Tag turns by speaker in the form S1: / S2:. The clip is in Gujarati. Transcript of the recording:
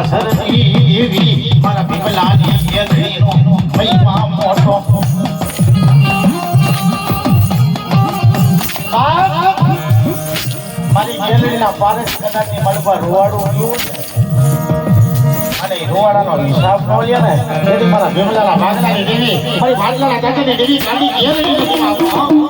S1: સાસરની દેવી મારા પીપલાની ગેલરીનો મહિમા મોટો મારી ગેલેરીના પારસ કદાચની મલબા રોવાડું હતું અને રોવાડાનો હિસાબ ન લે ને તેથી મારા ભીમલાના ભાગલાની દેવી મારી ભાગલાના દાદાની દેવી ગાડી ગેલેરી નથી આવતો